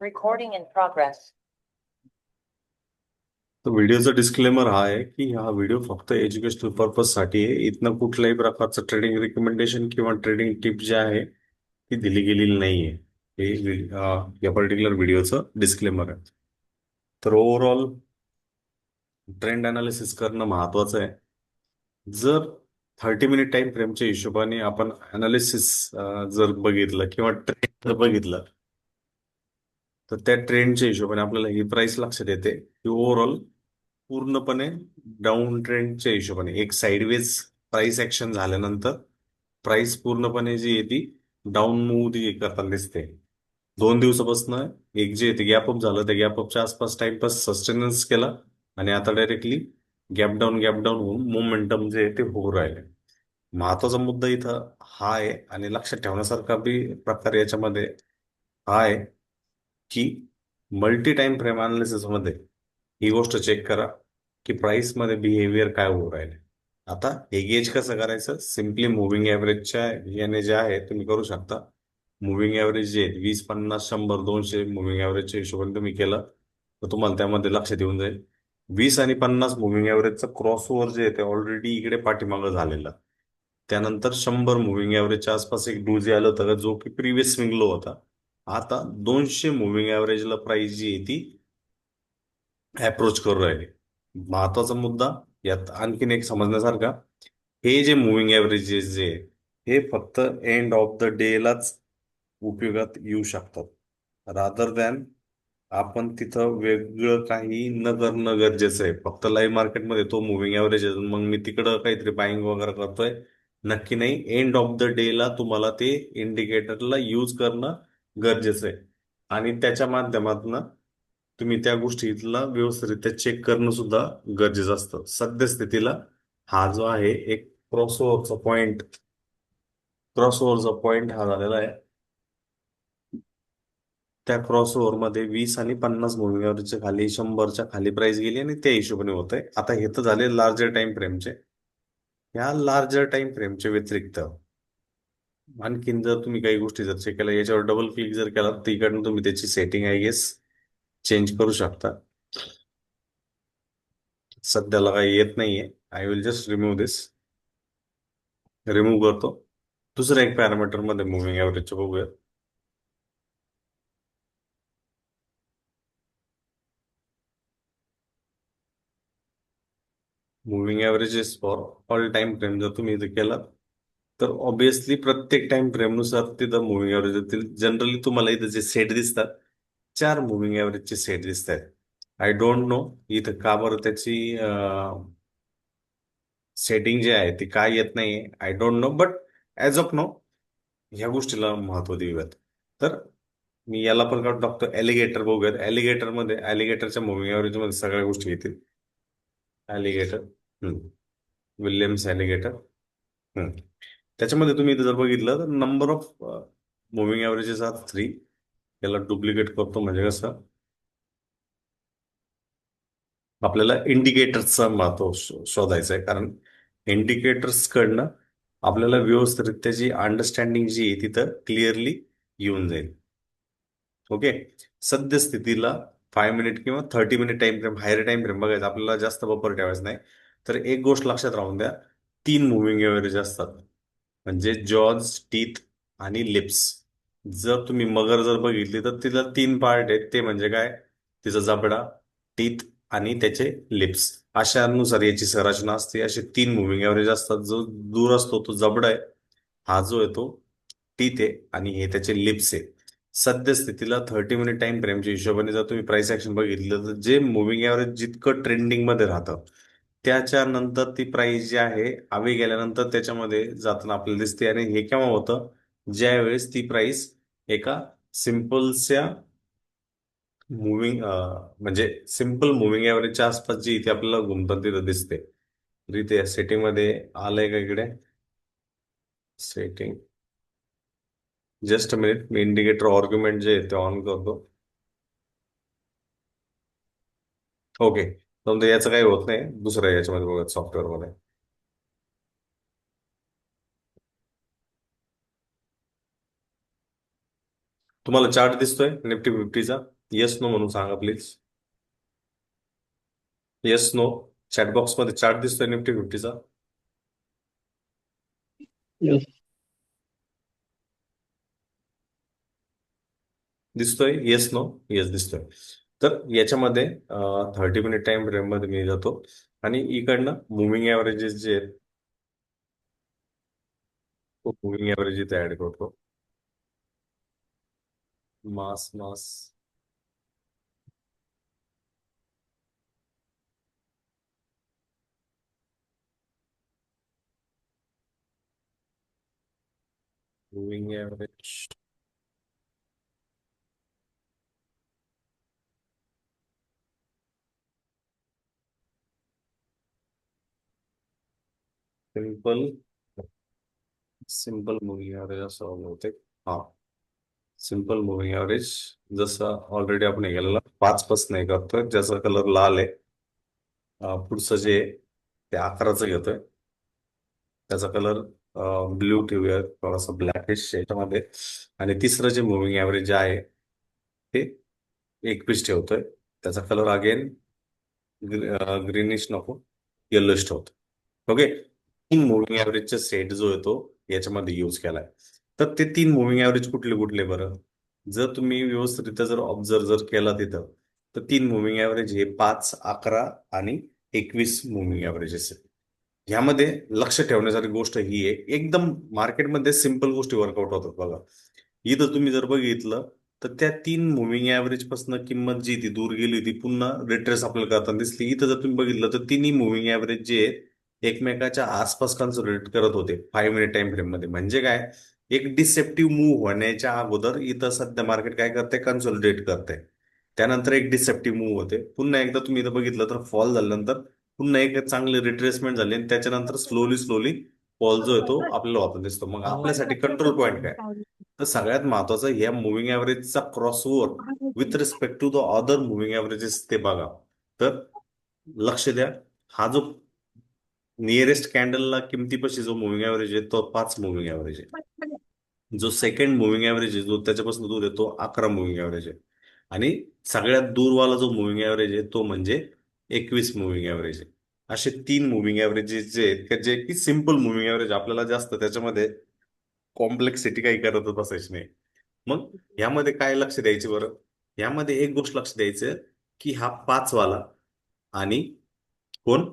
Recording in progress. तर व्हिडिओचा disclaimer हा आहे की हा व्हिडिओ फक्त एज्युकेशनल पर्पजसाठी आहे. इथनं कुठल्याही प्रकारचं ट्रेडिंग रिकमेंडेशन किंवा ट्रेडिंग टिप जे आहे ती दिली गेलेली नाहीये. हे या पर्टिक्युलर व्हिडिओचं डिस्क्लेमर आहे. तर ओव्हरऑल ट्रेंड अनालिसिस करणं महत्वाचं आहे. जर 30 मिनिट टाइम फ्रेमच्या हिशोबाने आपण अनालिसिस जर बघितलं किंवा ट्रेंड जर बघितलं तर त्या ट्रेंडच्या हिशोबाने आपल्याला ही प्राइस लक्षात येते की ओव्हरऑल पूर्णपणे डाऊन ट्रेंडच्या हिशोबाने एक साइडवेज प्राइस ऍक्शन झाल्यानंतर प्राइस पूर्णपणे जी आहे ती डाऊन मूव्ह ती करताना दिसते. 2 दिवसापासून एक जे ते गॅप अप झालं त्या गॅप अपच्या आसपास टाइमपास सस्टेनन्स केला आणि आता डायरेक्टली गॅप डाऊन होऊन मोमेंटम जे आहे ते होऊ राहिले. महत्वाचा मुद्दा इथं हा आहे आणि लक्षात ठेवण्यासारखा बी प्रकार याच्यामध्ये हा आहे की मल्टी टाइम फ्रेम अनालिसिस मध्ये ही गोष्ट चेक करा की प्राइस मध्ये बिहेवियर काय होऊ राहिले. आता हे गेज कसं करायचं, सिम्पली मुव्हिंग ॲव्हरेजच्या याने जे आहे तुम्ही करू शकता. मुव्हिंग ॲव्हरेज जे आहे 20, 50, 100, 200 मुव्हिंग ॲव्हरेजच्या हिशोबाने तुम्ही केलं तर तुम्हाला त्यामध्ये लक्षात येऊन जाईल. 20 आणि 50 मुव्हिंग ॲव्हरेजचा क्रॉस ओव्हर जे आहे ते ऑलरेडी इकडे पाठीमागं झालेलं. त्यानंतर 100 मुव्हिंग ॲव्हरेजच्या आसपास एक डूजे आलं होतं जो की प्रिव्हियस स्विंग लो होता. आता 200 मुव्हिंग ॲव्हरेजला प्राइस जी आहे ती अप्रोच करू राहिली. महत्वाचा मुद्दा यात आणखीन एक समजण्यासारखा, हे जे मुव्हिंग ॲव्हरेजेस जे आहे, हे फक्त एंड ऑफ द डेलाच उपयोगात येऊ शकतात. रादर दॅन आपण तिथं वेगळं काही न करणं गरजेचं आहे. फक्त लाईव्ह मार्केटमध्ये तो मुव्हिंग ॲव्हरेज आहे मग मी तिकडं काहीतरी बाईंग वगैरे करतोय, नक्की नाही. एंड ऑफ द डेला तुम्हाला ते इंडिकेटरला यूज करणं गरजेचं आहे आणि त्याच्या माध्यमातून तुम्ही त्या गोष्टीला व्यवस्थितरित्या चेक करणं सुद्धा गरजेचं असतं. सद्यस्थितीला हा जो आहे एक क्रॉसओव्हरचा पॉइंट हा झालेला आहे. त्या क्रॉसओव्हर मध्ये 20 आणि 50 मुव्हिंग ॲव्हरेजच्या खाली 100च्या खाली प्राइस गेली आणि त्या हिशोबाने होत आहे. आता हे तर झाले लार्जर टाइम फ्रेमचे. या लार्जर टाइम फ्रेमच्या व्यतिरिक्त आणखीन जर तुम्ही काही गोष्टी जर चेक केल्या, याच्यावर डबल क्लिक जर केला तर इकडनं तुम्ही त्याची सेटिंग आय गेस चेंज करू शकता. सध्याला काही येत नाहीये. I will just remove this. Remove करतो. दुसऱ्या एक पॅरामीटर मध्ये मुव्हिंग ॲव्हरेजचं बघूया. Moving averages for all time frame जर तुम्ही इथे केला तर ऑब्विसली प्रत्येक टाइम फ्रेमनुसार तिथं मुव्हिंग ॲव्हरेज येतील. जनरली तुम्हाला इथं जे सेट दिसतात 4 मुव्हिंग ॲव्हरेजचे सेट दिसत आहेत. आय डोंट नो इथं का बरं त्याची सेटिंग जे आहे ती काय येत नाहीये. I don't know but as of now ह्या गोष्टीला महत्व देऊयात. तर मी याला पण काढून टाकतो. ॲलिगेटर बघूयात. मध्ये ॲलिगेटरच्या मुव्हिंग ॲव्हरेज मध्ये सगळ्या गोष्टी येतील. ॲलिगेटर, विल्यम्स ॲलिगेटर. त्याच्यामध्ये तुम्ही इथं जर बघितलं तर नंबर ऑफ मुव्हिंग ॲव्हरेजेस आर 3. याला डुप्लिकेट करतो म्हणजे कसं आपल्याला इंडिकेटर्सचा महत्व शोधायचं आहे. कारण इंडिकेटर्स कडनं आपल्याला व्यवस्थितरित्या जी अंडरस्टँडिंग जी आहे तिथं क्लिअरली येऊन जाईल. ओके. सद्यस्थितीला 5 मिनिट किंवा 30 minute time frame, higher time frame बघायचा आपल्याला, जास्त बपर ठेवायचं नाही. तर एक गोष्ट लक्षात राहून द्या, 3 मुव्हिंग एव्हरेज असतात म्हणजे जॉज, टीथ आणि लिप्स. जर तुम्ही मगर जर बघितली तर तिला 3 पार्ट आहेत. ते म्हणजे काय, तिचा जबडा, टीथ आणि त्याचे लिप्स. अशानुसार याची संरचना असते. असे 3 मुव्हिंग एव्हरेज असतात. जो दूर असतो तो जबडा आहे, हा जो आहे तो टीथ आहे आणि हे त्याचे लिप्स आहे. सद्यस्थितीला 30 मिनिट टाइम फ्रेमच्या हिशोबाने जर तुम्ही प्राइस ऍक्शन बघितलं तर जे मुव्हिंग ॲव्हरेज जितकं ट्रेंडिंग मध्ये राहतं त्याच्या नंतर ती प्राइस जी आहे हवी गेल्यानंतर त्याच्यामध्ये जाताना आपल्याला दिसते. आणि हे केव्हा होतं, ज्या वेळेस ती प्राइस एका सिम्पलच्या म्हणजे सिम्पल मुव्हिंग ॲव्हरेजच्या आसपास जी इथे आपल्याला घुमतात तिथं दिसते. तर इथे सेटिंग मध्ये आलंय का इकडे सेटिंग, जस्ट मिनिट मी इंडिकेटर आर्ग्युमेंट जे आहे ते ऑन करतो. ओके. समजा याचं काही होत नाही. दुसऱ्या याच्यामध्ये बघा सॉफ्टवेअरमध्ये. तुम्हाला चार्ट दिसतोय निफ्टी फिफ्टीचा? येस नो म्हणून सांगा प्लीज. Yes no. चॅटबॉक्स मध्ये चार्ट दिसतोय निफ्टी फिफ्टीचा? यस. दिसतोय? Yes no. येस दिसतोय. तर याच्यामध्ये 30 मिनिट टाइम फ्रेम मध्ये मी जातो आणि इकडनं मुव्हिंग ॲव्हरेजेस जे आहेत, तो मुव्हिंग ॲव्हरेज इथे ऍड करतो. मास मास moving average. Simple simple moving average असं होते. हा, सिंपल मुव्हिंग ॲव्हरेज. जसं ऑलरेडी आपण हे केलेलं 5 पासून हे करतोय, ज्याचा कलर लाल आहे. पुढचं जे आहे, ते 11चं घेतोय, त्याचा कलर ब्ल्यू ठेवूया, थोडासा ब्लॅकिश याच्यामध्ये. आणि तिसरं जे मुव्हिंग ॲव्हरेज आहे ते 21 ठेवतोय, त्याचा कलर अगेन ग्रीनिश नको, येलोइश ठेवतो. ओके. 3 मुव्हिंग ॲव्हरेजचा सेट जो आहे तो याच्यामध्ये यूज केलाय. तर ते 3 मुव्हिंग ॲव्हरेज कुठले कुठले बरं? जर तुम्ही व्यवस्थित जर ऑब्झर्व जर केला तिथं, तर 3 मुव्हिंग ॲव्हरेज हे 5, 11 आणि 21 मुव्हिंग ॲव्हरेजेस आहेत. ह्यामध्ये लक्ष ठेवण्यासारखी गोष्ट ही आहे, एकदम मार्केटमध्ये सिंपल गोष्टी वर्कआउट होतात बघा. इथं तुम्ही जर बघितलं, तर त्या 3 मुव्हिंग ॲव्हरेज पासून किंमत जी ती दूर गेली होती, पुन्हा रिट्रेस आपल्याला करताना दिसली. इथं जर तुम्ही बघितलं तर तिन्ही मुव्हिंग ॲव्हरेज जे आहेत एकमेकाच्या आसपास कन्सोलिडेट करत होते 5 मिनिट टाइम फ्रेम मध्ये. म्हणजे काय, एक डिसेप्टिव्ह मूव्ह होण्याच्या अगोदर इथं सध्या मार्केट काय करते, कन्सोलिडेट करते. त्यानंतर एक डिसेप्टिव्ह मूव्ह होते, पुन्हा एकदा तुम्ही इथं बघितलं तर फॉल झाल्यानंतर पुन्हा एक चांगली रिट्रेसमेंट झाली आणि त्याच्यानंतर स्लोली स्लोली फॉल जो आहे तो आपल्याला होता दिसतो. मग आपल्यासाठी कंट्रोल पॉईंट काय? तर सगळ्यात महत्वाचं या मुव्हिंग ॲव्हरेजचा crossover with respect to the other moving averages ते बघा. तर लक्ष द्या, हा जो नियरेस्ट कॅन्डलला किमतीपाशी जो मुव्हिंग ॲव्हरेज आहे तो 5 मुव्हिंग ॲव्हरेज आहे. जो सेकंड मुव्हिंग ॲव्हरेज आहे जो त्याच्यापासून दूर आहे तो 11 मुव्हिंग ॲव्हरेज आहे. आणि सगळ्यात दूरवाला जो मुव्हिंग ॲव्हरेज आहे तो म्हणजे 21 मुव्हिंग ॲव्हरेज आहे. असे 3 मुव्हिंग ॲव्हरेजेस जे आहेत जे की सिम्पल मुव्हिंग ॲव्हरेज, आपल्याला जास्त त्याच्यामध्ये कॉम्प्लेक्सिटी काही करतच बसायची नाही. मग यामध्ये काय लक्ष द्यायचे बरं? यामध्ये एक गोष्ट लक्ष द्यायचं, की हा 5 वाला आणि कोण,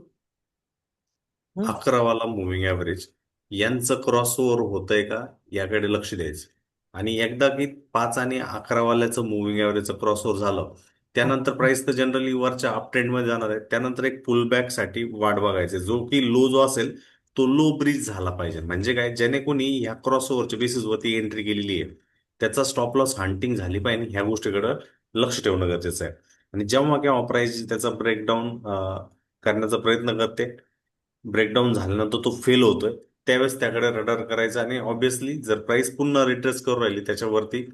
11 वाला मुव्हिंग ॲव्हरेज यांचं क्रॉसओव्हर होतंय का, याकडे लक्ष द्यायचं. आणि एकदा की 5 आणि 11 वाल्याचं मुव्हिंग ॲव्हरेजचं क्रॉसओव्हर झालं, त्यानंतर प्राइस तर जनरली वरच्या अप ट्रेंड मध्ये जाणार आहे. त्यानंतर एक पुल बॅक साठी वाट बघायचे, जो की लो जो असेल तो लो ब्रिज झाला पाहिजे. म्हणजे काय, ज्याने कोणी ह्या क्रॉसओव्हरच्या बेसिसवरती एंट्री केलेली आहे त्याचा स्टॉप लॉस हंटिंग झाली पाहिजे. ह्या गोष्टीकडे लक्ष ठेवणं गरजेचं आहे. आणि जेव्हा केव्हा प्राइस त्याचा ब्रेकडाऊन करण्याचा प्रयत्न करते, ब्रेकडाऊन झाल्यानंतर तो फेल होतोय, त्यावेळेस त्याकडे रडार करायचा. आणि ऑब्व्हियसली जर प्राइस पुन्हा रिट्रेस करू राहिली त्याच्यावरती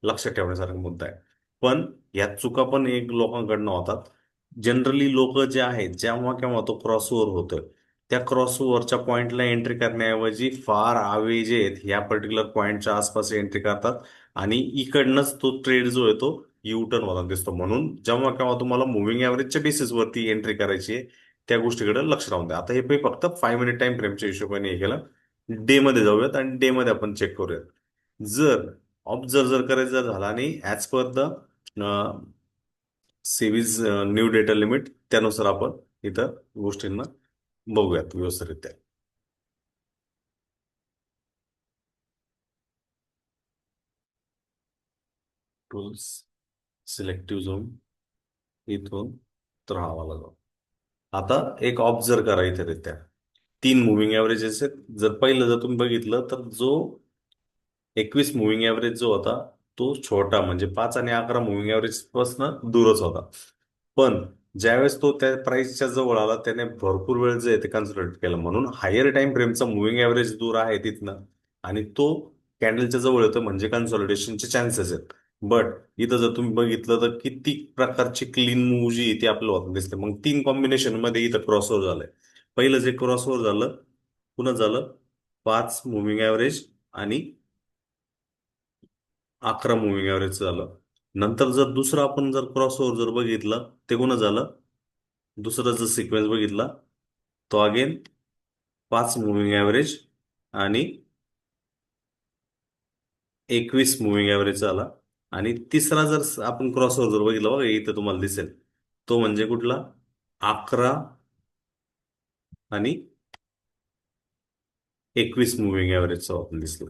लक्ष ठेवण्यासारखा मुद्दा आहे. पण यात चुका पण एक लोकांकडनं होतात. जनरली लोक जे आहेत, जेव्हा केव्हा तो क्रॉसओव्हर होतोय त्या क्रॉसओव्हरच्या पॉइंटला एंट्री करण्याऐवजी फार आवे जे आहेत या पर्टिक्युलर पॉइंटच्या आसपास एंट्री करतात. आणि इकडनंच तो ट्रेड जो आहे तो यू टर्न होताना दिसतो. म्हणून जेव्हा केव्हा तुम्हाला मुव्हिंग ॲव्हरेजच्या बेसिसवरती एंट्री करायची आहे, त्या गोष्टीकडे लक्ष राहून द्या. आता हे मी फक्त 5 मिनिट टाइम फ्रेमच्या हिशोबाने हे केलं. डे मध्ये जाऊयात आणि डे मध्ये आपण चेक करूयात. जर ऑब्झर्व जर करायचं जर झाला आणि ऍज पर द सेवीज न्यू डेटा लिमिट, त्यानुसार आपण इथं गोष्टींना बघूयात व्यवस्थितरित्या. टूल्स, सिलेक्टिव्ह झोन, इथून तर हा वाला जाऊ. आता एक ऑब्झर्व करा इथे रित्या 3 मुव्हिंग ॲव्हरेजेस आहेत. जर पहिलं जर तुम्ही बघितलं तर जो 21 मुव्हिंग ॲव्हरेज जो होता तो छोटा, म्हणजे 5 आणि 11 मुव्हिंग ॲव्हरेज पासून दूरच होता. पण ज्यावेळेस तो त्या प्राइसच्या जवळ आला त्याने भरपूर वेळ जे आहे ते कन्सिडर केलं. म्हणून हायर टाइम फ्रेमचा मुव्हिंग ॲव्हरेज दूर आहे तिथनं आणि तो कॅन्डलच्या जवळ येतो, म्हणजे कन्सॉलिडेशनचे चान्सेस आहेत. बट इथं जर तुम्ही बघितलं तर किती प्रकारची क्लीन मूव्ह जी आहे ती आपल्याला होताना दिसते. मग 3 कॉम्बिनेशन मध्ये इथं क्रॉसओव्हर झालंय. पहिलं जे क्रॉसओव्हर झालं, पुन्हा झालं 5 मुव्हिंग ॲव्हरेज आणि 11 मुव्हिंग ॲव्हरेज झालं. नंतर जर दुसरं आपण जर क्रॉस ओव्हर जर बघितलं ते कोण झालं, दुसरा जर सिक्वेन्स बघितला तो अगेन 5 मुव्हिंग ॲव्हरेज आणि 21 मुव्हिंग ॲव्हरेज झाला. आणि तिसरा जर आपण क्रॉस ओव्हर जर बघितला बघा इथं तुम्हाला दिसेल, तो म्हणजे कुठला, 11 आणि 21 मुव्हिंग ॲव्हरेजचा आपण दिसलं.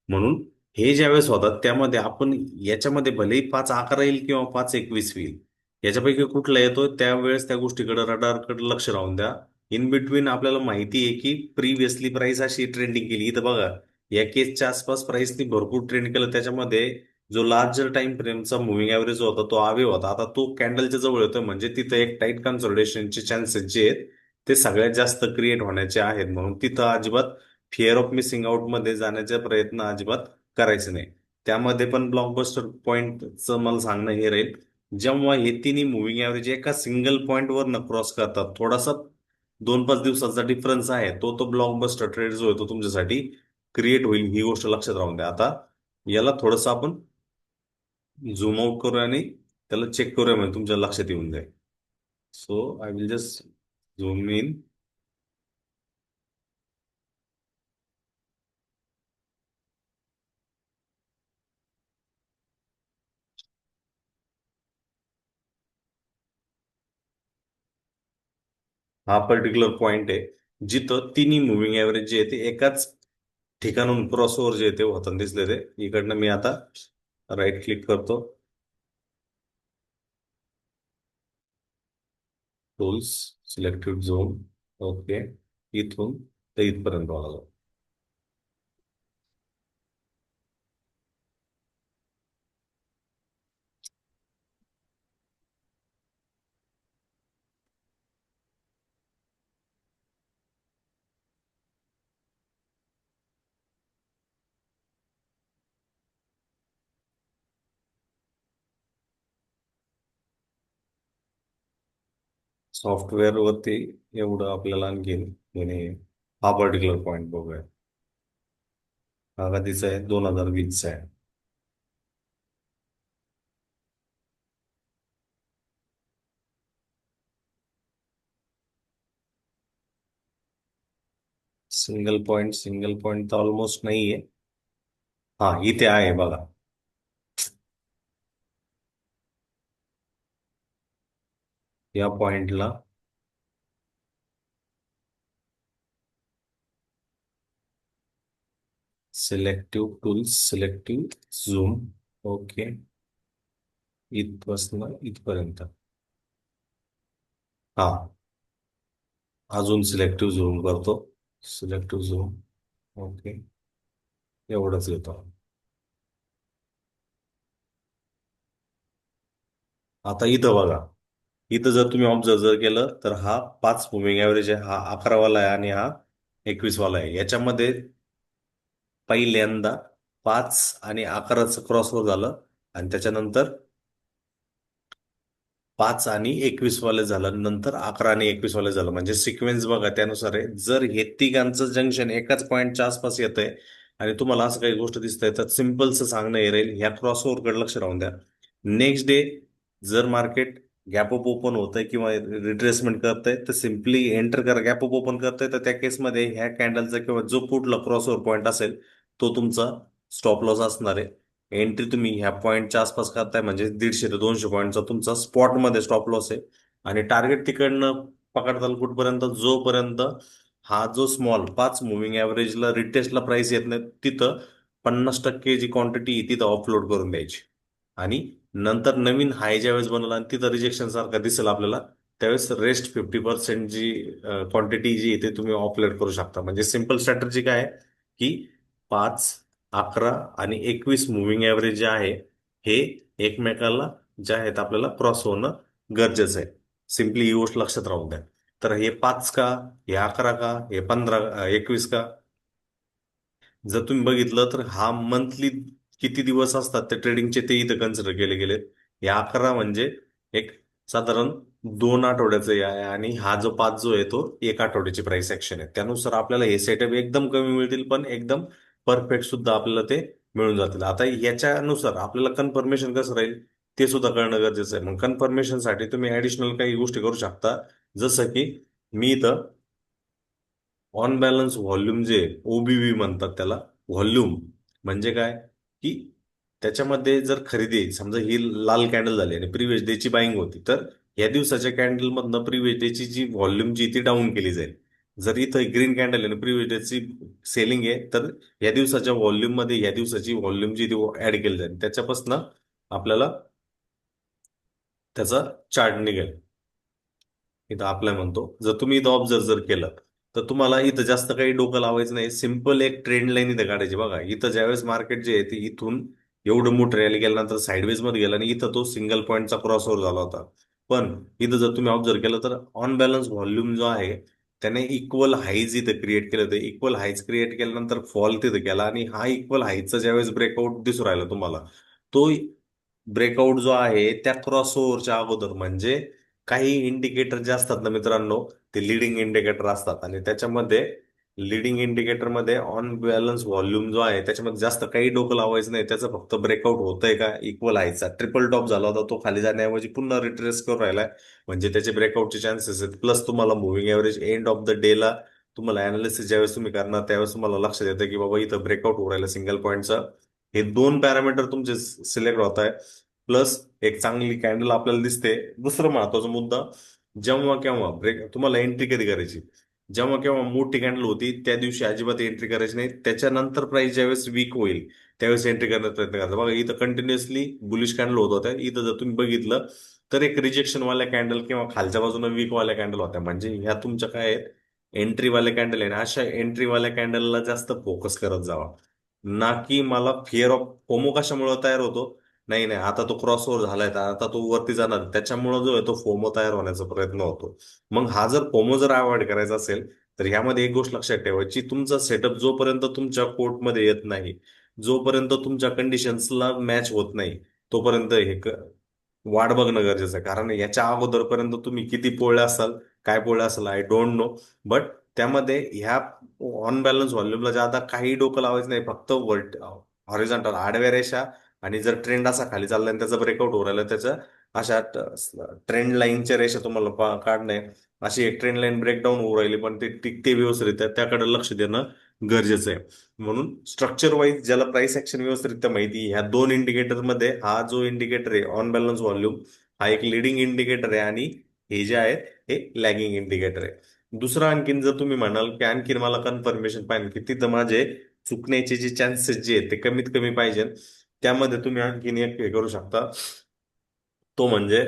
म्हणून हे ज्या वेळेस होतात त्यामध्ये आपण याच्यामध्ये भलेही 5-11 येईल किंवा 5-21 येईल, याच्यापैकी कुठला येतो त्यावेळेस त्या गोष्टीकडे रडारकडे लक्ष राहून द्या. इन बिटवीन आपल्याला माहिती आहे की प्रिव्हियसली प्राइस अशी ट्रेंडिंग केली, इथं बघा या केसच्या आसपास प्राइसनी भरपूर ट्रेंड केलं. त्याच्यामध्ये जो लार्जर टाइम फ्रेमचा मुव्हिंग ॲव्हरेज होता तो आवे होता. आता तो कॅन्डलच्या जवळ येतोय म्हणजे तिथं एक टाईट कन्सोलिडेशनचे चान्सेस जे आहेत ते सगळ्यात जास्त क्रिएट होण्याचे आहेत. म्हणून तिथं अजिबात फिअर ऑफ मिसिंग आउट मध्ये जाण्याचा प्रयत्न अजिबात करायचे नाही. त्यामध्ये पण ब्लॉकबस्टर पॉईंटचं मला सांगणं हे राहील, जेव्हा हे तिन्ही मुव्हिंग ॲव्हरेज एका सिंगल पॉईंटवर न क्रॉस करतात, थोडासा 2-5 दिवसाचा डिफरन्स आहे, तो तो ब्लॉकबस्टर ट्रेड जो आहे तो तुमच्यासाठी क्रिएट होईल. ही गोष्ट लक्षात राहून द्या. आता याला थोडंसं आपण झूम आउट करूया आणि त्याला चेक करूया म्हणजे तुमच्या लक्षात येऊन जाईल. So I will just zoom in. हा पर्टिक्युलर पॉइंट आहे जिथं तिन्ही मुव्हिंग ॲव्हरेज जे आहे ते एकाच ठिकाणून क्रॉसओव्हर जे आहे ते होताना दिसले. ते इकडनं मी आता राईट क्लिक करतो, टूल्स, सिलेक्टेड झोन. ओके, इथून ते इथपर्यंत आलो. सॉफ्टवेअर वरती एवढं आपल्याला आणखी घेणे. हा पर्टिक्युलर पॉइंट बघूया. हा कधीचा आहे, 2020चा आहे. सिंगल पॉइंट तर ऑलमोस्ट नाहीये. हा इथे आहे बघा. या पॉइंटला selective tools, selective zoom. Okay, इथपासून इथपर्यंत. हा, अजून सिलेक्टिव्ह झूम करतो, सिलेक्टिव्ह झूम. ओके, एवढंच येतो. आता इथं बघा, इथं जर तुम्ही ऑब्झर्व जर केलं तर हा 5 मुव्हिंग ॲव्हरेज आहे, हा 11 वाला आहे आणि हा 21 वाला आहे. याच्यामध्ये पहिल्यांदा 5 आणि 11चं क्रॉसओव्हर झालं आणि त्याच्यानंतर 5 आणि 21 वाले झालं, नंतर 11 आणि 21 वाले झालं. म्हणजे सिक्वेन्स बघा त्यानुसार आहे. जर हे तिघांचं जंक्शन एकाच पॉईंटच्या आसपास येत आहे आणि तुम्हाला असं काही गोष्ट दिसतंय तर सिम्पलचं सांगणं हे राहील, ह्या क्रॉसओव्हरकडे लक्ष राहून द्या. नेक्स्ट डे जर मार्केट गॅप अप ओपन होतंय किंवा रिट्रेसमेंट करतंय तर सिम्पली एंटर करा. गॅप अप ओपन करतंय तर त्या केसमध्ये ह्या कॅन्डलचा किंवा जो कुठला क्रॉसओव्हर पॉईंट असेल तो तुमचा स्टॉप लॉस असणार आहे. एंट्री तुम्ही ह्या पॉईंटच्या आसपास करताय म्हणजे 150 ते 200 पॉईंटचा तुमचा स्पॉटमध्ये स्टॉप लॉस आहे. आणि टार्गेट तिकडनं पकडताल कुठपर्यंत, जोपर्यंत हा जो स्मॉल 5 मुव्हिंग ॲव्हरेजला रिटेस्टला प्राइस येत नाही तिथं 50% जी क्वांटिटी तिथं ऑफलोड करून द्यायची. आणि नंतर नवीन हाय ज्या वेळेस बनवला आणि तिथं रिजेक्शन सारखा दिसेल आपल्याला, त्यावेळेस रेस्ट 50% जी क्वांटिटी जी आहे ते तुम्ही ऑफलोड करू शकता. म्हणजे सिंपल स्ट्रॅटर्जी काय आहे की 5, 11 आणि 21 मुव्हिंग ॲव्हरेज जे आहे हे एकमेकाला जे आहेत आपल्याला क्रॉस होणं गरजेचं आहे. सिम्पली ही गोष्ट लक्षात राहून द्या. तर हे 5 का, हे 11 का, हे 15, 21 का, जर तुम्ही बघितलं तर हा मंथली किती दिवस असतात त्या ट्रेडिंगचे ते इथं कन्सिडर केले गेलेत. या 11 म्हणजे एक साधारण 2 आठवड्याचं हे आहे आणि हा जो 5 जो आहे तो 1 आठवड्याची प्राइस ऍक्शन आहे. त्यानुसार आपल्याला हे सेटअप एकदम कमी मिळतील पण एकदम परफेक्ट सुद्धा आपल्याला ते मिळून जातील. आता याच्यानुसार आपल्याला कन्फर्मेशन कसं राहील ते सुद्धा करणं गरजेचं आहे. मग कन्फर्मेशनसाठी तुम्ही ऍडिशनल काही गोष्टी करू शकता. जसं की मी इथं ऑन बॅलन्स व्हॉल्यूम जे ओबीव्ही म्हणतात त्याला, व्हॉल्यूम म्हणजे काय की त्याच्यामध्ये जर खरेदी आहे, समजा ही लाल कॅन्डल झाली आणि प्रिव्हियस डेची बाईंग होती, तर या दिवसाच्या कॅन्डल मधनं प्रिव्हियस डेची जी व्हॉल्यूम जी ती डाऊन केली जाईल. जर इथं ग्रीन कॅन्डल आहे आणि प्रिव्हियस डेची सेलिंग आहे, तर या दिवसाच्या व्हॉल्यूम मध्ये या दिवसाची व्हॉल्यूम जी ती ऍड केली जाईल, त्याच्यापासून आपल्याला त्याचा चार्ट निघेल. इथं अप्लाय म्हणतो. जर तुम्ही इथं ऑब्झर्व जर केलं, तर तुम्हाला इथं जास्त काही डोकं लावायचं नाही. सिम्पल एक ट्रेंड लाईन इथं काढायची. बघा इथं ज्यावेळेस मार्केट जे आहे ते इथून एवढं मोठं रॅली गेल्यानंतर साईडवेज मध्ये गेला आणि इथं तो सिंगल पॉईंटचा क्रॉस ओव्हर झाला होता. पण इथं जर तुम्ही ऑब्झर्व केलं तर ऑन बॅलन्स व्हॉल्यूम जो आहे त्याने इक्वल हाईज इथं क्रिएट केलं होतं. इक्वल हाईज क्रिएट केल्यानंतर फॉल तिथं केला आणि हा इक्वल हाईजचा ज्यावेळेस ब्रेकआउट दिसू राहिला तुम्हाला, तो ब्रेकआउट जो आहे त्या क्रॉस ओव्हरच्या अगोदर, म्हणजे काही इंडिकेटर जे असतात ना मित्रांनो, ते लिडिंग इंडिकेटर असतात आणि त्याच्यामध्ये लिडिंग इंडिकेटर मध्ये ऑन बॅलन्स व्हॉल्यूम जो आहे त्याच्यामध्ये जास्त काही डोकं लावायचं नाही. त्याचं फक्त ब्रेकआउट होतंय का, इक्वल आहेचा ट्रिपल टॉप झाला होता तो खाली जाण्याऐवजी पुन्हा रिट्रेस करून राहिलाय, म्हणजे त्याचे ब्रेकआउटचे चान्सेस आहेत. प्लस तुम्हाला moving average end of the day ला तुम्हाला अनालिसिस ज्यावेळेस तुम्ही करणार त्यावेळेस तुम्हाला लक्षात येतं की बाबा इथं ब्रेकआउट होऊ राहिलं सिंगल पॉईंटचं. हे दोन पॅरामीटर तुमचे सिलेक्ट होत आहे. प्लस एक चांगली कॅन्डल आपल्याला दिसते. दुसरा महत्वाचा मुद्दा, जेव्हा केव्हा ब्रेक तुम्हाला एंट्री कधी करायची, जेव्हा केव्हा मोठी कॅन्डल होती त्या दिवशी अजिबात एंट्री करायची नाही. त्याच्यानंतर प्राइस ज्यावेळेस वीक होईल त्यावेळेस एंट्री करण्याचा प्रयत्न करता. बघा इथं कंटिन्युअसली बुलिश कॅन्डल होत होत्या. इथं जर तुम्ही बघितलं तर एक रिजेक्शन वाल्या कॅन्डल किंवा खालच्या बाजूने वीक वाल्या कॅन्डल होत्या, म्हणजे ह्या तुमच्या काय आहेत, एंट्री वाल्या कॅन्डल आहे. आणि अशा एंट्री वाल्या कॅन्डलला जास्त फोकस करत जावा. ना की मला फिअर ऑफ फोमो कशामुळे तयार होतो, नाही नाही आता तो क्रॉस ओव्हर झालाय तर आता तो वरती जाणार, त्याच्यामुळे जो आहे तो फोमो तयार होण्याचा प्रयत्न होतो. मग हा जर फोमो जर अवॉइड करायचा असेल तर ह्यामध्ये एक गोष्ट लक्षात ठेवायची, तुमचा सेटअप जोपर्यंत तुमच्या कोर्टमध्ये येत नाही, जोपर्यंत तुमच्या कंडिशन्सला मॅच होत नाही, तोपर्यंत वाट बघणं गरजेचं आहे. कारण याच्या अगोदरपर्यंत तुम्ही किती पोळले असाल, काय पोळले असाल, आय डोंट नो. बट त्यामध्ये ह्या ऑन बॅलन्स व्हॉल्यूमला ज्यादा काही डोकं लावायचं नाही. फक्त हॉरिझॉन्टल आडव्या रेषा, आणि जर ट्रेंड असा खाली चाललाय आणि त्याचा ब्रेकआउट हो राहिला, त्याच्या अशा ट्रेंड लाईनच्या रेषा तुम्हाला काढणे. अशी एक ट्रेंड लाईन ब्रेकडाऊन होऊ राहिली पण ते टिकते व्यवस्थितरित्या, त्याकडे लक्ष देणं गरजेचं आहे. म्हणून स्ट्रक्चर वाईज ज्याला प्राइस ऍक्शन व्यवस्थितरित्या माहिती, ह्या दोन इंडिकेटर मध्ये हा जो इंडिकेटर आहे ऑन बॅलन्स व्हॉल्यूम, हा एक लिडिंग इंडिकेटर आहे आणि हे जे आहेत हे लॅगिंग इंडिकेटर आहे. दुसरं आणखीन जर तुम्ही म्हणाल की आणखीन मला कन्फर्मेशन पाहिजे की तिथं माझे चुकण्याचे जे चान्सेस जे आहेत ते कमीत कमी पाहिजे, त्यामध्ये तुम्ही आणखीन एक हे करू शकता. तो म्हणजे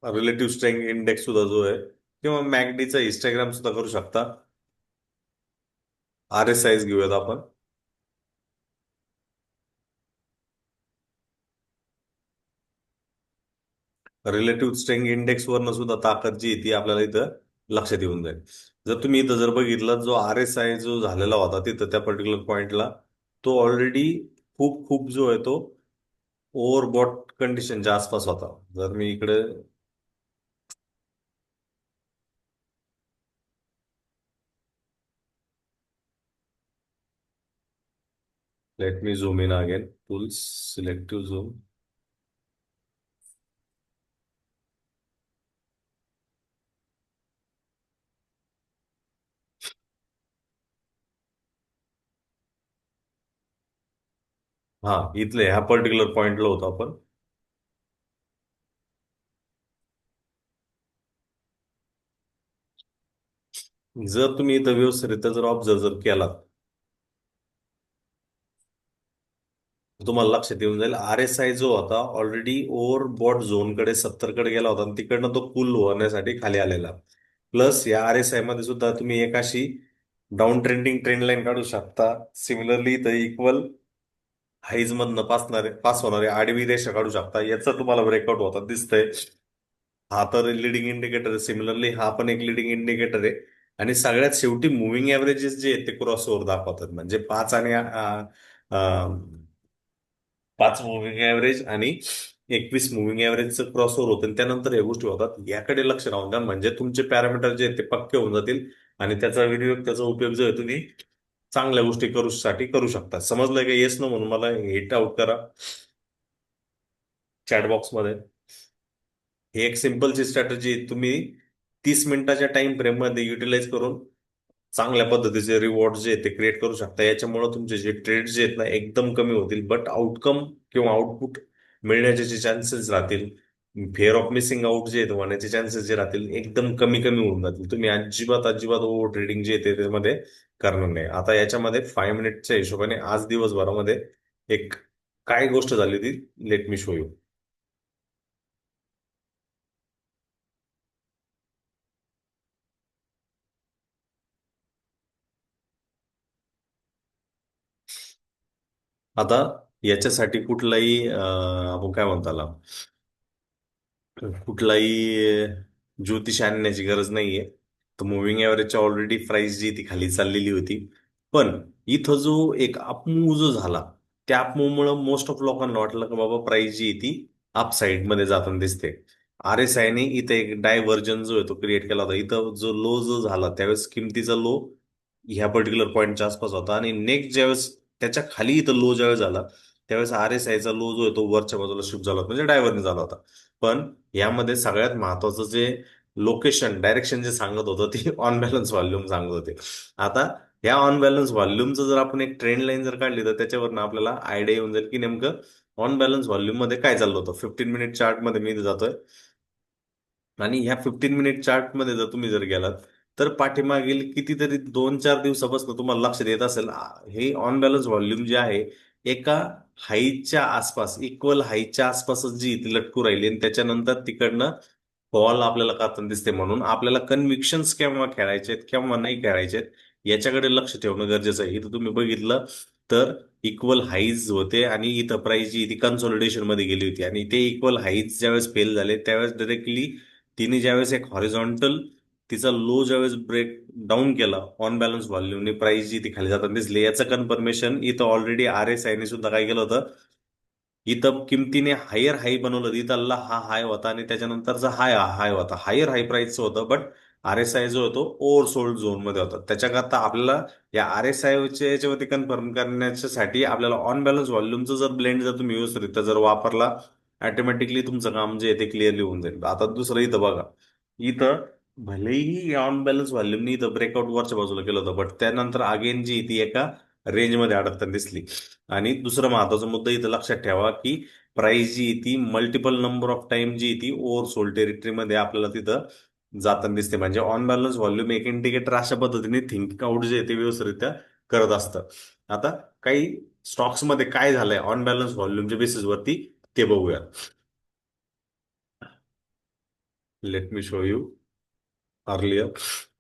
रिलेटिव्ह स्ट्रेंथ इंडेक्स सुद्धा जो आहे, किंवा मॅकडीचा हिस्टोग्राम सुद्धा करू शकता. आर एस आयज घेऊयात आपण. रिलेटिव्ह स्ट्रेंथ इंडेक्स वरनं सुद्धा ताकद जी आहे ती आपल्याला इथं लक्षात येऊन जाईल. जर तुम्ही इथं जर बघितलं, जो आर एस आय जो झालेला होता तिथं त्या पर्टिक्युलर पॉइंटला, तो ऑलरेडी खूप खूप जो आहे तो ओव्हरबॉट कंडिशनच्या आसपास होता. जर मी इकडे let me zoom in again, tools, selective zoom. हा, इथले ह्या पर्टिक्युलर पॉइंटला होतो आपण. जर तुम्ही इथं व्यवस्थितरित्या जर ऑब्झर्व जर केला, तुम्हाला लक्षात येऊन जाईल आर एस आय जो होता ऑलरेडी ओव्हरबॉट झोनकडे 70 कडे गेला होता आणि तिकडनं तो कूल होण्यासाठी खाली आलेला. प्लस या आर एस आय मध्ये सुद्धा तुम्ही एक अशी डाऊन ट्रेंडिंग ट्रेंड लाईन काढू शकता. सिमिलरली इथं इक्वल हाईज मधनं पास होणारे आडवी रेषा काढू शकता. याचं तुम्हाला ब्रेकआउट होता दिसतंय. हा तर लिडिंग इंडिकेटर आहे. सिमिलरली हा पण एक लिडिंग इंडिकेटर आहे. आणि सगळ्यात शेवटी मुव्हिंग एव्हरेजेस जे आहेत ते क्रॉस ओव्हर दाखवतात, म्हणजे 5 मुव्हिंग ऍव्हरेज आणि 21 मुव्हिंग ऍव्हरेजचं क्रॉस ओव्हर होतं आणि त्यानंतर या गोष्टी होतात. याकडे लक्ष राहून द्या, म्हणजे तुमचे पॅरामीटर जे आहेत ते पक्के होऊन जातील आणि त्याचा विनियोग, त्याचा उपयोग जो आहे तुम्ही चांगल्या गोष्टी करू शकता. समजलं का? येस नो म्हणून मला हिट आउट करा चॅट बॉक्समध्ये. ही एक सिम्पलची स्ट्रॅटेजी तुम्ही 30 मिनिटाच्या टाइम फ्रेम मध्ये युटिलाइज करून चांगल्या पद्धतीचे रिवॉर्ड जे आहेत ते क्रिएट करू शकता. याच्यामुळे तुमचे जे ट्रेड जे आहेत ना एकदम कमी होतील, बट आउटकम किंवा आउटपुट मिळण्याचे जे चान्सेस राहतील, फेअर ऑफ मिसिंग आउट जे आहेत होण्याचे चान्सेस जे राहतील एकदम कमी कमी होऊन जातील. तुम्ही अजिबात अजिबात ओव्हर ट्रेडिंग जे आहे ते त्यामध्ये करणार नाही. आता याच्यामध्ये 5 मिनिटच्या हिशोबाने आज दिवसभरामध्ये एक काय गोष्ट झाली ती लेट मी शो यू. आता याच्यासाठी कुठलाही आपण काय म्हणता आला, कुठलाही ज्योतिष आणण्याची गरज नाहीये. तर मुव्हिंग ॲव्हरेजच्या ऑलरेडी प्राइस जी ती खाली चाललेली होती. पण इथं जो एक अपमूव जो झाला, त्या अपमूवमुळे मोस्ट ऑफ लोकांना वाटलं की बाबा प्राइस जी आहे ती अप साईड मध्ये जाताना दिसते. आर एस आयने इथे एक डायव्हर्जन जो आहे तो क्रिएट केला होता. इथं जो लो जो झाला त्यावेळेस किमतीचा लो ह्या पर्टिक्युलर पॉईंटच्या आसपास होता, आणि नेक्स्ट ज्यावेळेस त्याच्या खाली इथं लो ज्यावेळेस झाला त्यावेळेस आर एस आयचा लो जो आहे तो वरच्या बाजूला शिफ्ट झाला होता, म्हणजे डायव्हर्जन झाला होता. पण यामध्ये सगळ्यात महत्वाचं जे लोकेशन डायरेक्शन जे सांगत होतं ते ऑन बॅलन्स व्हॉल्यूम सांगत होते. आता या ऑन बॅलन्स व्हॉल्यूमचं जर आपण एक ट्रेंड लाईन जर काढली तर त्याच्यावरनं आपल्याला आयडिया येऊन जाईल की नेमकं ऑन बॅलन्स व्हॉल्यूम मध्ये काय चाललं होतं. 15 मिनिट चार्ट मध्ये मी इथे जातोय, आणि ह्या 15 मिनिट चार्ट मध्ये जर तुम्ही जर गेलात तर पाठीमागील कितीतरी 2-4 दिवसापासून तुम्हाला लक्षात येत असेल, हे ऑन बॅलन्स व्हॉल्यूम जे आहे एका हाईच्या आसपास, इक्वल हाईच्या आसपासच जी ती लटकू राहिली, आणि त्याच्यानंतर तिकडनं फॉल आपल्याला करताना दिसते. म्हणून आपल्याला कन्व्हिक्शन्स केव्हा खेळायचे केव्हा नाही खेळायचे याच्याकडे लक्ष ठेवणं गरजेचं आहे. इथं तुम्ही बघितलं तर इक्वल हाईज होते, आणि इथं प्राइस जी ती कन्सोलिडेशन मध्ये गेली होती, आणि ते इक्वल हाईज ज्यावेळेस फेल झाले त्यावेळेस डायरेक्टली तिने ज्यावेळेस एक हॉरिझॉन्टल तिचा लो ज्यावेळेस ब्रेक डाऊन केला ऑन बॅलन्स व्हॉल्यूमने, प्राइस जी ती खाली जाताना दिसली. याचं कन्फर्मेशन इथं ऑलरेडी आर एस आयने सुद्धा काय केलं होतं, इथं किमतीने हायर हाय बनवलं. इथला हा हाय होता आणि त्याच्यानंतरचा हाय हाय होता, हायर हाय प्राइसचं होतं, बट आर एस आय जो होतो ओव्हरसोल्ड झोन मध्ये होता. त्याच्याकरता आपल्याला या आर एस आयच्या याच्यावरती कन्फर्म करण्यासाठी आपल्याला ऑन बॅलन्स व्हॉल्यूमचं जर ब्लेंड जर तुम्ही व्यवस्थित जर वापरला, ऑटोमॅटिकली तुमचं काम जे आहे ते क्लिअरली होऊन जाईल. आता दुसरं इथं बघा, इथं भलेही ऑन बॅलन्स व्हॉल्यूमनी इथं ब्रेकआउट वरच्या बाजूला केलं होतं, बट त्यानंतर अगेन जी ती एका रेंजमध्ये अडकताना दिसली. आणि दुसरा महत्वाचा मुद्दा इथं लक्षात ठेवा की प्राइस जी ती मल्टिपल नंबर ऑफ टाइम जी ती ओव्हर सोल्ड टेरिटरीमध्ये आपल्याला तिथं जाताना दिसते. म्हणजे ऑन बॅलन्स व्हॉल्यूम एक इंडिकेटर अशा पद्धतीने थिंक आउट जे आहे ते व्यवस्थितरित्या करत असतं. आता काही स्टॉक्समध्ये काय झालंय ऑन बॅलन्स व्हॉल्यूमच्या बेसिसवरती ते बघूया. Let me show you earlier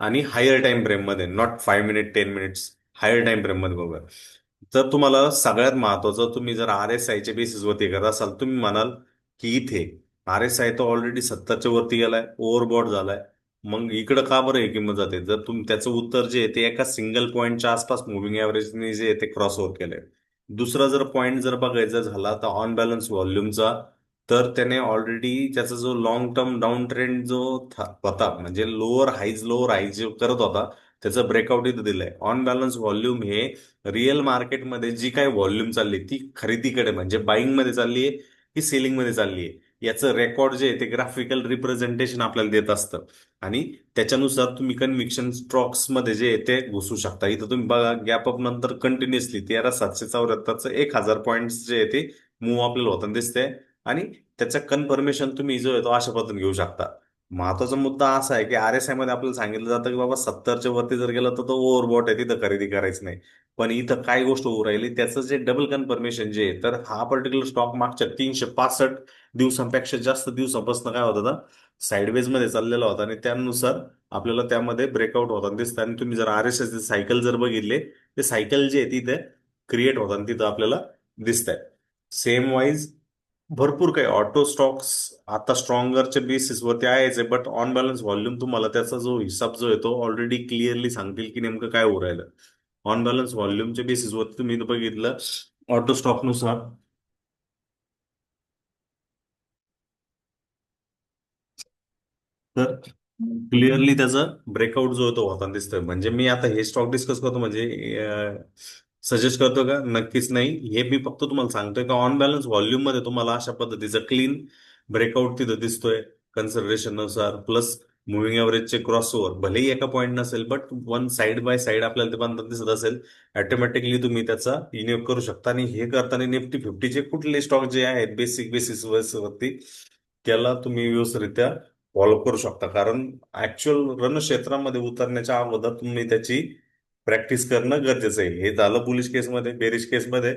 आणि हायर टाइम फ्रेम मध्ये, not 5 minute 10 minutes, higher time frame मध्ये बघूया. तर तुम्हाला सगळ्यात महत्वाचं, तुम्ही जर आर एस आयच्या बेसिसवरती करत असाल, तुम्ही म्हणाल की इथे आर एस आय तर ऑलरेडी 70च्या वरती गेलाय, ओव्हरबॉट झालाय, मग इकडं का बरं हे किंमत जाते. जर तुम्ही त्याचं उत्तर जे आहे ते एका सिंगल पॉईंटच्या आसपास मुव्हिंग ॲव्हरेजने जे आहे ते क्रॉस ओव्हर केलंय. दुसरा जर पॉईंट जर बघायचा झाला तर ऑन बॅलन्स व्हॉल्यूमचा, तर त्याने ऑलरेडी त्याचा जो लॉंग टर्म डाऊन ट्रेंड जो होता, म्हणजे लोअर हाईज जो करत होता त्याचं ब्रेकआउट इथं दिलंय. ऑन बॅलन्स व्हॉल्यूम हे रिअल मार्केटमध्ये जी काही व्हॉल्यूम चालली ती खरेदीकडे म्हणजे बाईंग मध्ये चालली आहे की सेलिंग मध्ये चालली आहे, याचं रेकॉर्ड जे आहे ते ग्राफिकल रिप्रेझेंटेशन आपल्याला देत असतं. आणि त्याच्यानुसार तुम्ही कन्व्हिक्शन स्टॉक्स मध्ये जे आहे ते घुसू शकता. इथं तुम्ही बघा गॅप अप नंतर कंटिन्युअसली 13774चं 1000 पॉईंट जे आहे ते मूव्ह आपल्याला होताना दिसते. आणि त्याचं कन्फर्मेशन तुम्ही जो आहे तो अशा पद्धतीने घेऊ शकता. महत्वाचा मुद्दा असा आहे की आर एस आय मध्ये आपल्याला सांगितलं जातं की बाबा 70च्या वरती जर गेलं तर तो ओव्हरबॉट आहे, तिथं खरेदी करायची नाही. पण इथं काय गोष्ट होऊ राहिली, त्याचं जे डबल कन्फर्मेशन जे आहे, तर हा पर्टिक्युलर स्टॉक मागच्या 365 दिवसांपेक्षा जास्त दिवसापासून काय होत होता, साईडवेज मध्ये चाललेला होता, आणि त्यानुसार आपल्याला त्यामध्ये ब्रेकआउट होताना दिसतं. आणि तुम्ही जर आर एस एस सायकल जर बघितले, ते सायकल जे आहे तिथे क्रिएट होताना तिथं आपल्याला दिसत आहे. सेम वाईज भरपूर काही ऑटो स्टॉक्स आता स्ट्रॉंगरच्या बेसिसवरती आहेच आहे, बट ऑन बॅलन्स व्हॉल्यूम तुम्हाला त्याचा जो हिसाब जो आहे तो ऑलरेडी क्लिअरली सांगतील की नेमकं काय होऊ राहिलं. ऑन बॅलन्स व्हॉल्यूमच्या बेसिसवरती तुम्ही इथं बघितलं ऑटो स्टॉकनुसार, तर क्लिअरली त्याचा ब्रेकआउट जो होतो होताना दिसतोय. म्हणजे मी आता हे स्टॉक डिस्कस करतो म्हणजे सजेस्ट करतो का? नक्कीच नाही. हे मी फक्त तुम्हाला सांगतोय का ऑन बॅलन्स व्हॉल्यूम मध्ये तुम्हाला अशा पद्धतीचं क्लीन ब्रेकआउट तिथं दिसतोय कन्सिडरेशन नुसार, प्लस मुव्हिंग ॲव्हरेजचे क्रॉसओव्हर भलेही एका पॉईंट नसेल, but one side by side आपल्याला ते बनताना दिसत असेल, ऑटोमॅटिकली तुम्ही त्याचा इन्व्हेस्ट करू शकता. आणि हे करताना निफ्टी फिफ्टीचे कुठले स्टॉक जे आहेत बेसिक बेसिस वरती, त्याला तुम्ही व्यवस्थितरित्या फॉलो करू शकता. कारण ऍक्च्युअल रणक्षेत्रामध्ये उतरण्याच्या अगोदर तुम्ही त्याची प्रॅक्टिस करणं गरजेचं आहे. हे झालं बुलिश केसमध्ये. बेरिश केसमध्ये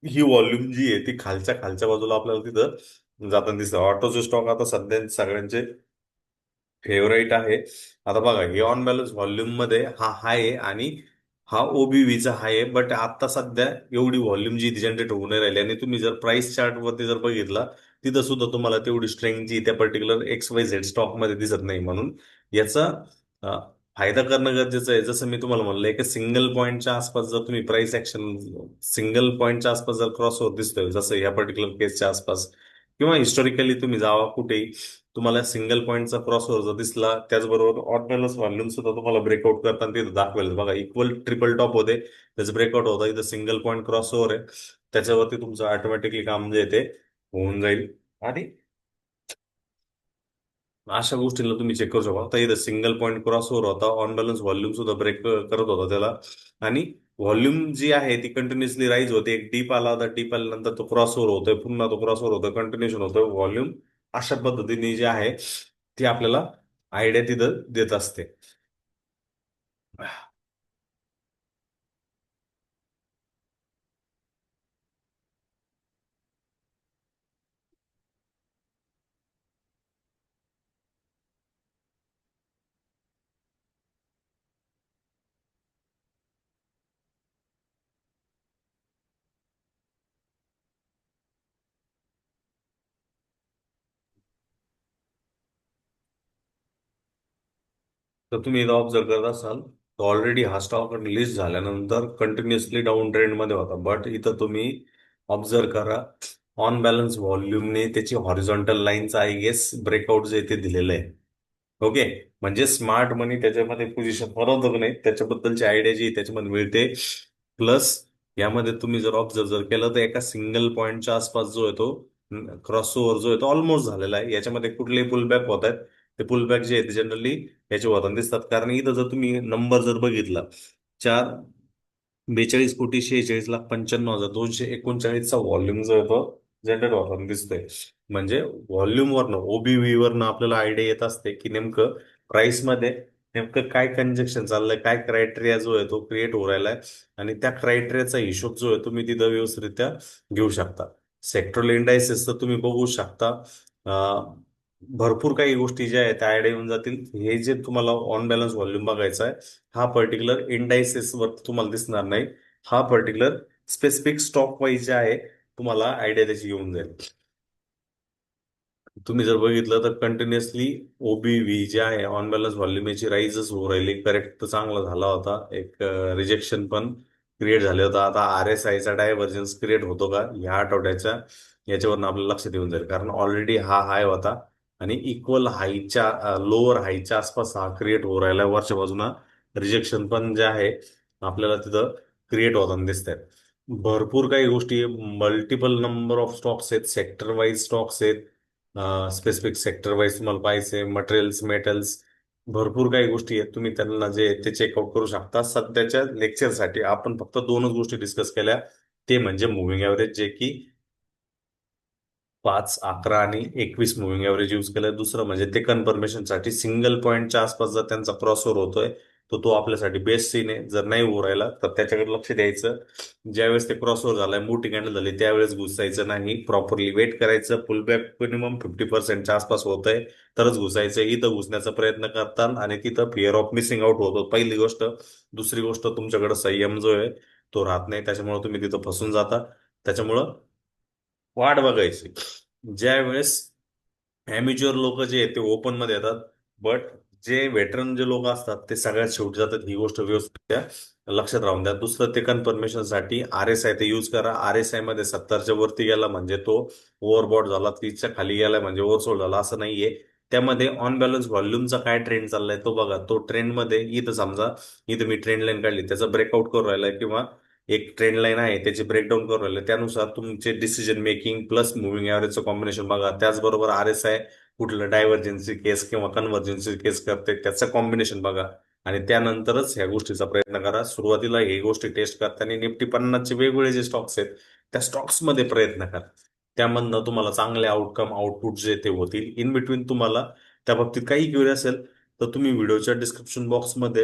ही व्हॉल्यूम जी आहे ती खालच्या खालच्या बाजूला आपल्याला तिथं जाताना दिसतं. ऑटोचे स्टॉक आता सध्या सगळ्यांचे फेवराईट आहे. आता बघा, हे ऑन बॅलन्स व्हॉल्यूम मध्ये हा हाय आहे आणि हा ओबीव्हीचा हाय आहे, बट आता सध्या एवढी व्हॉल्यूम जी जनरेट होऊ नाही राहिली. आणि तुम्ही जर प्राइस चार्ट वरती जर बघितला, तिथं सुद्धा तुम्हाला तेवढी स्ट्रेंथ जी त्या particular x Y Z stock मध्ये दिसत नाही. म्हणून याचा अ, फायदा करणं गरजेचं आहे. जसं मी तुम्हाला म्हणलं, एका सिंगल पॉईंटच्या आसपास जर तुम्ही प्राइस ऍक्शन सिंगल पॉईंटच्या आसपास जर क्रॉस होत दिसतोय, जसं या पर्टिक्युलर केसच्या आसपास, किंवा हिस्टॉरिकली तुम्ही जावा कुठेही, तुम्हाला सिंगल पॉईंटचा क्रॉसओव्हर जर दिसला, त्याचबरोबर ऑन बॅलन्स व्हॉल्यूम सुद्धा तुम्हाला ब्रेकआउट करताना तिथे दाखवेल. बघा, इक्वल ट्रिपल टॉप होते, त्याचं ब्रेकआउट होता, इथं सिंगल पॉईंट क्रॉसओव्हर आहे, त्याच्यावरती तुमचं ऑटोमॅटिकली काम जे आहे ते होऊन जाईल. आणि अशा गोष्टींना तुम्ही चेक करू शकता. आता इथं सिंगल पॉईंट क्रॉसओव्हर होता, ऑन बॅलन्स व्हॉल्यूम सुद्धा ब्रेक करत होता त्याला. आणि व्हॉल्यूम जी आहे ती कंटिन्युअसली राईज होते. एक डीप आला होता, डीप आल्यानंतर तो क्रॉसओव्हर होतोय, पुन्हा तो क्रॉसओव्हर होतोय, कंटिन्युएशन होतोय व्हॉल्यूम. अशा पद्धतीने जे आहे ती आपल्याला आयडिया तिथं देत असते. तर तुम्ही इथं ऑब्झर्व करत असाल, तर ऑलरेडी हा स्टॉक लिस्ट झाल्यानंतर कंटिन्युअसली डाऊन ट्रेंड मध्ये होता. बट इथं तुम्ही ऑब्झर्व करा, ऑन बॅलन्स व्हॉल्यूमने त्याची हॉरिझॉन्टल लाईनचा आय गेस ब्रेकआउट जे ते दिलेलं आहे. ओके. म्हणजे स्मार्ट मनी त्याच्यामध्ये पोझिशन बनवतो नाही, त्याच्याबद्दलची आयडिया जी त्याच्यामध्ये मिळते. प्लस यामध्ये तुम्ही जर ऑब्झर्व जर केलं, तर एका सिंगल पॉईंटच्या आसपास जो आहे तो क्रॉस ओव्हर जो आहे तो ऑलमोस्ट झालेला आहे. याच्यामध्ये कुठलेही पुलबॅक होत आहेत, ते पुलबॅक जे आहेत ते जनरली याचे होताना दिसतात. कारण इथं जर तुम्ही नंबर जर बघितला, 4,42,46,45,239,239चा व्हॉल्यूम जो आहे तो जनरेट होताना दिसतोय. म्हणजे व्हॉल्यूम वरनं, ओबीव्ही वरनं आपल्याला आयडिया येत असते की नेमकं प्राइस मध्ये नेमकं काय कंजेक्शन चाललंय, काय क्रायटेरिया जो आहे तो क्रिएट हो राहिलाय. आणि त्या क्रायटेरियाचा हिशोब जो आहे तुम्ही तिथं व्यवस्थितरित्या घेऊ शकता. सेक्टरल इंडायसेस तर तुम्ही बघू शकता. भरपूर काही गोष्टी ज्या आहेत त्या आयडिया येऊन जातील. हे जे तुम्हाला ऑन बॅलन्स व्हॉल्यूम बघायचा आहे, हा पर्टिक्युलर इंडायसेस वर तुम्हाला दिसणार नाही. हा पर्टिक्युलर स्पेसिफिक स्टॉक वाईज जे आहे तुम्हाला आयडिया त्याची येऊन जाईल. तुम्ही जर बघितलं तर कंटिन्युअसली ओबीव्ही जे आहे ऑन बॅलन्स व्हॉल्यूम याची राईजच होऊ राहिली. करेक्ट तर चांगला झाला होता, एक रिजेक्शन पण क्रिएट झाले होता. आता आर एस आयचा डायव्हर्जन्स क्रिएट होतो का ह्या आठवड्याच्या, याच्यावरून आपल्याला लक्षात येऊन जाईल. कारण ऑलरेडी हा हाय होता आणि इक्वल हायच्या लोअर हायच्या आसपास हा क्रिएट होऊ राहिला. वरच्या बाजूला रिजेक्शन पण जे आहे आपल्याला तिथं क्रिएट होताना दिसत आहेत. भरपूर काही गोष्टी, मल्टिपल नंबर ऑफ स्टॉक्स आहेत, सेक्टर वाईज स्टॉक्स आहेत, स्पेसिफिक सेक्टर वाईज तुम्हाला पाहिजे, मटेरियल्स, मेटल्स, भरपूर काही गोष्टी आहेत. तुम्ही त्यांना जे ते चेकआउट करू शकता. सध्याच्या लेक्चरसाठी आपण फक्त दोनच गोष्टी डिस्कस केल्या, ते म्हणजे मुव्हिंग ॲव्हरेज, जे की 5, 11 आणि 21 मुव्हिंग ॲव्हरेज यूज केलं. दुसरं म्हणजे ते कन्फर्मेशनसाठी सिंगल पॉईंटच्या आसपास जर त्यांचा क्रॉसओव्हर होतोय, तर तो आपल्यासाठी बेस्ट सीन आहे. जर नाही होऊ राहिला तर त्याच्याकडे लक्ष द्यायचं. ज्यावेळेस ते क्रॉसओव्हर झालाय, मोठी कॅन्डल झाली, त्यावेळेस घुसायचं नाही, प्रॉपरली वेट करायचं. पुलबॅक मिनिमम 50%च्या आसपास होत आहे तरच घुसायचं. इथं घुसण्याचा प्रयत्न करताल आणि तिथं फिअर ऑफ मिसिंग आउट होतो, पहिली गोष्ट. दुसरी गोष्ट, तुमच्याकडे संयम जो आहे तो राहत नाही, त्याच्यामुळे तुम्ही तिथं फसून जाता. त्याच्यामुळं वाट बघायची. ज्या वेळेस ॲमेच्युअर लोक जे आहेत ते ओपन मध्ये येतात, बट जे वेटरन जे लोक असतात ते सगळ्यात शेवटी जातात. ही गोष्ट व्यवस्थित लक्षात राहून द्या. दुसरं, ते कन्फर्मेशनसाठी आर एस आय ते यूज करा. आर एस आय मध्ये 70च्या वरती गेला म्हणजे तो ओव्हरबॉट झाला, 30च्या खाली गेला म्हणजे ओव्हरसोल्ड झाला, असं नाहीये. त्यामध्ये ऑन बॅलन्स व्हॉल्यूमचा काय ट्रेंड चाललाय तो बघा. तो ट्रेंडमध्ये इथं समजा, इथं मी ट्रेंड लाईन काढली, त्याचा ब्रेकआउट करून राहिलाय किंवा एक ट्रेंड लाईन आहे त्याची ब्रेकडाऊन करून राहिले, त्यानुसार तुमचे डिसिजन मेकिंग प्लस मुव्हिंग ॲव्हरेजचं कॉम्बिनेशन बघा. त्याचबरोबर RSI कुठलं डायव्हर्जन्सी केस किंवा कन्व्हर्जन्सी केस करते त्याचं कॉम्बिनेशन बघा. आणि त्यानंतरच ह्या गोष्टीचा प्रयत्न करा. सुरुवातीला ही गोष्टी टेस्ट करताना निफ्टी 50चे वेगवेगळे जे स्टॉक्स आहेत त्या स्टॉक्समध्ये प्रयत्न करा. त्यामधनं तुम्हाला चांगले आउटकम आउटपुट जे ते होतील. इन बिटवीन तुम्हाला त्या बाबतीत काही क्वेरी असेल तर तुम्ही व्हिडिओच्या डिस्क्रिप्शन बॉक्समध्ये